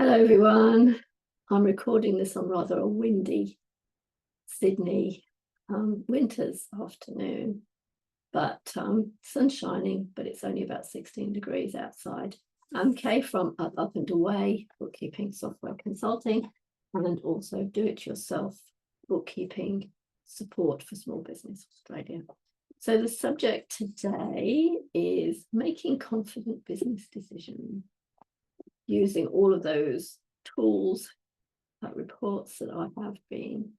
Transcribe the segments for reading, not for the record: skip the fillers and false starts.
Hello everyone. I'm recording this on rather a windy Sydney winter's afternoon, but sun's shining, but it's only about 16 degrees outside. I'm Kay from Up and Away Bookkeeping Software Consulting, and also do-it-yourself bookkeeping support for Small Business Australia. So the subject today is making confident business decisions using all of those tools, reports that I have been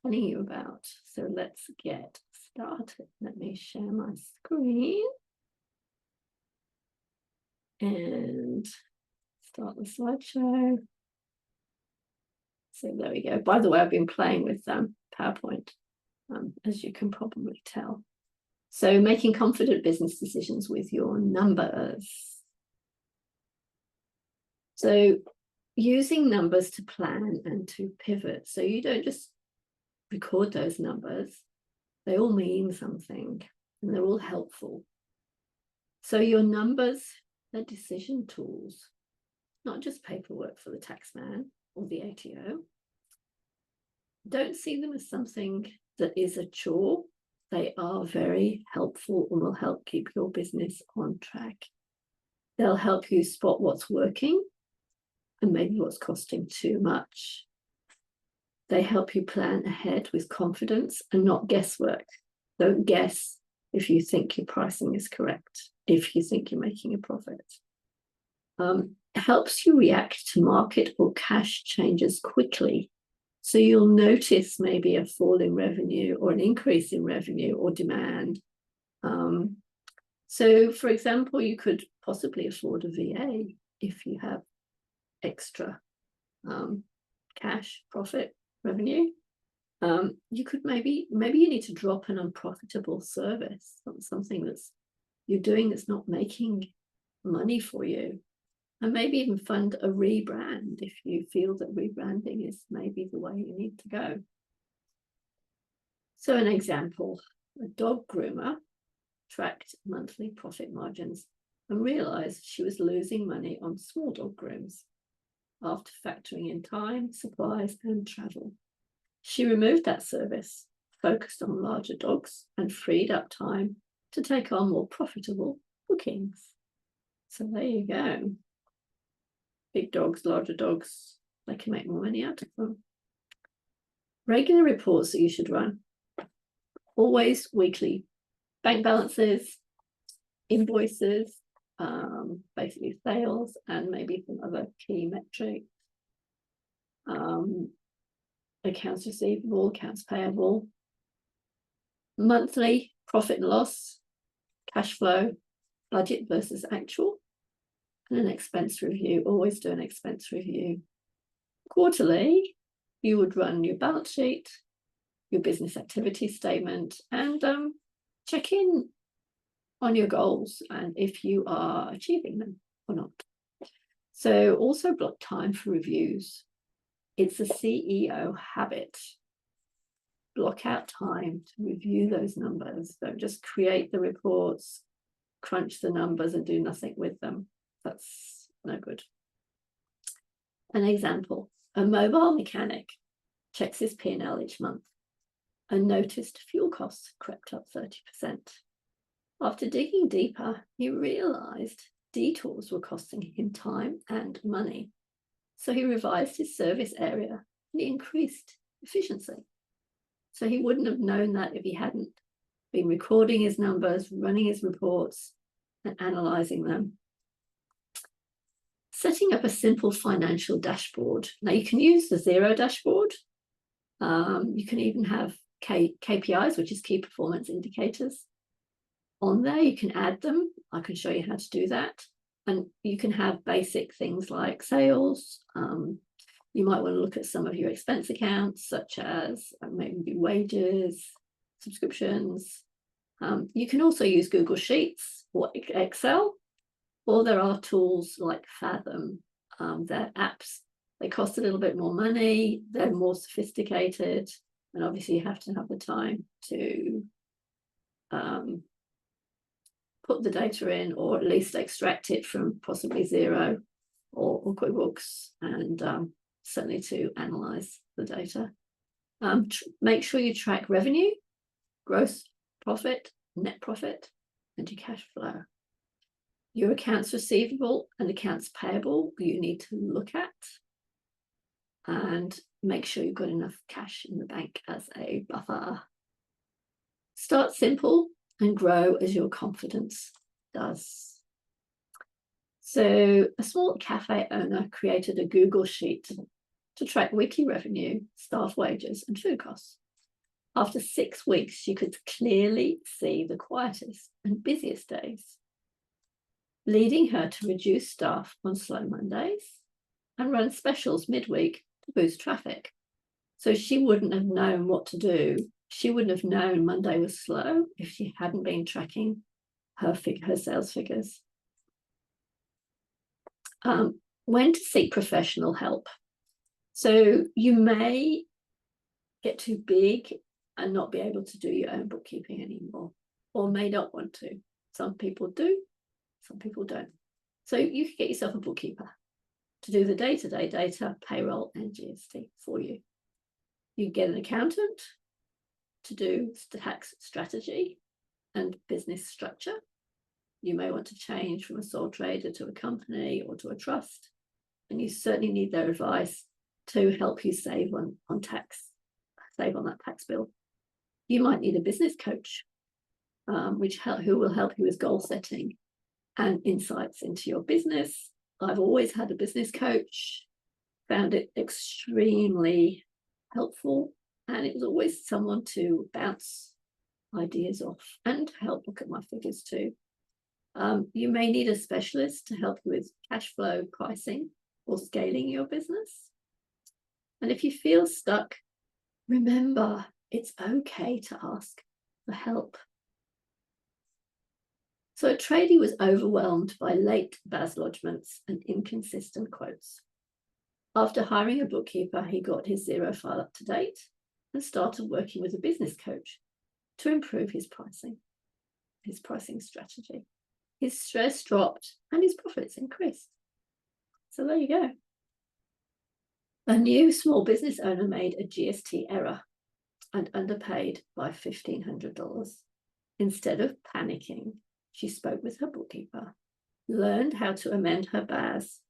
telling you about. So let's get started. Let me share my screen and start the slideshow. So there we go. By the way, I've been playing with PowerPoint, as you can probably tell. So making confident business decisions with your numbers. So using numbers to plan and to pivot. So you don't just record those numbers. They all mean something and they're all helpful. So your numbers are decision tools, not just paperwork for the taxman or the ATO. Don't see them as something that is a chore. They are very helpful and will help keep your business on track. They'll help you spot what's working and maybe what's costing too much. They help you plan ahead with confidence and not guesswork. Don't guess if you think your pricing is correct, if you think you're making a profit. Helps you react to market or cash changes quickly. So you'll notice maybe a fall in revenue or an increase in revenue or demand. So for example, you could possibly afford a VA if you have extra cash profit revenue. You could maybe you need to drop an unprofitable service, something that's you're doing that's not making money for you, and maybe even fund a rebrand if you feel that rebranding is maybe the way you need to go. So an example, a dog groomer tracked monthly profit margins and realized she was losing money on small dog grooms after factoring in time, supplies, and travel. She removed that service, focused on larger dogs, and freed up time to take on more profitable bookings. So there you go. Big dogs, larger dogs, they can make more money out of them. Regular reports that you should run. Always weekly bank balances, invoices, basically sales, and maybe some other key metrics. Accounts receivable, accounts payable, monthly profit and loss, cash flow, budget versus actual, and an expense review. Always do an expense review. Quarterly, you would run your balance sheet, your business activity statement, and check in on your goals and if you are achieving them or not. So also block time for reviews. It's a CEO habit. Block out time to review those numbers. Don't just create the reports, crunch the numbers and do nothing with them. That's no good. An example, a mobile mechanic checks his P&L each month and noticed fuel costs crept up 30%. After digging deeper, he realized detours were costing him time and money. So he revised his service area and he increased efficiency. So he wouldn't have known that if he hadn't been recording his numbers, running his reports, and analyzing them. Setting up a simple financial dashboard. Now you can use the Xero dashboard. You can even have KPIs, which is key performance indicators. On there, you can add them. I can show you how to do that. And you can have basic things like sales. You might want to look at some of your expense accounts, such as maybe wages, subscriptions. You can also use Google Sheets or Excel, or there are tools like Fathom. They're apps. They cost a little bit more money. They're more sophisticated. And obviously you have to have the time to put the data in, or at least extract it from possibly Xero or QuickBooks, and certainly to analyze the data. Make sure you track revenue, gross profit, net profit, and your cash flow. Your accounts receivable and accounts payable you need to look at, and make sure you've got enough cash in the bank as a buffer. Start simple and grow as your confidence does. So a small cafe owner created a Google sheet to track weekly revenue, staff wages, and food costs. After 6 weeks, she could clearly see the quietest and busiest days, leading her to reduce staff on slow Mondays and run specials midweek to boost traffic. So she wouldn't have known what to do. She wouldn't have known Monday was slow if she hadn't been tracking her sales figures. When to seek professional help. So you may get too big and not be able to do your own bookkeeping anymore, or may not want to. Some people do, some people don't. So you can get yourself a bookkeeper to do the day-to-day data, payroll, and GST for you. You get an accountant to do tax strategy and business structure. You may want to change from a sole trader to a company or to a trust, and you certainly need their advice to help you save on that tax bill. You might need a business coach, who will help you with goal setting and insights into your business. I've always had a business coach, found it extremely helpful, and it was always someone to bounce ideas off and to help look at my figures too. You may need a specialist to help you with cash flow pricing or scaling your business. And if you feel stuck, remember, it's okay to ask for help. So a tradie was overwhelmed by late BAS lodgements and inconsistent quotes. After hiring a bookkeeper, he got his Xero file up to date and started working with a business coach to improve his pricing strategy. His stress dropped and his profits increased. So there you go. A new small business owner made a GST error and underpaid by $1,500. Instead of panicking, she spoke with her bookkeeper, learned how to amend her BAS,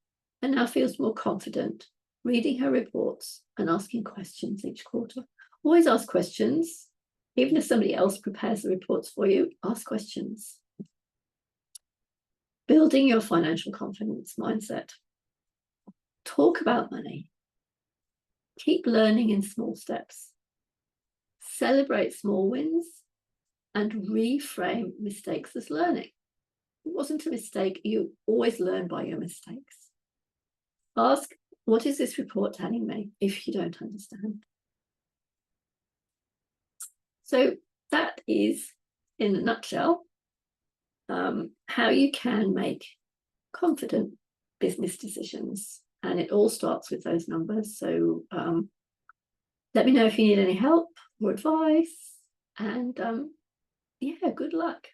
and now feels more confident reading her reports and asking questions each quarter. Always ask questions. Even if somebody else prepares the reports for you, ask questions. Building your financial confidence mindset. Talk about money. Keep learning in small steps. Celebrate small wins and reframe mistakes as learning. It wasn't a mistake. You always learn by your mistakes. Ask, what is this report telling me, if you don't understand? So that is, in a nutshell, how you can make confident business decisions. And it all starts with those numbers. So let me know if you need any help or advice. And yeah, good luck.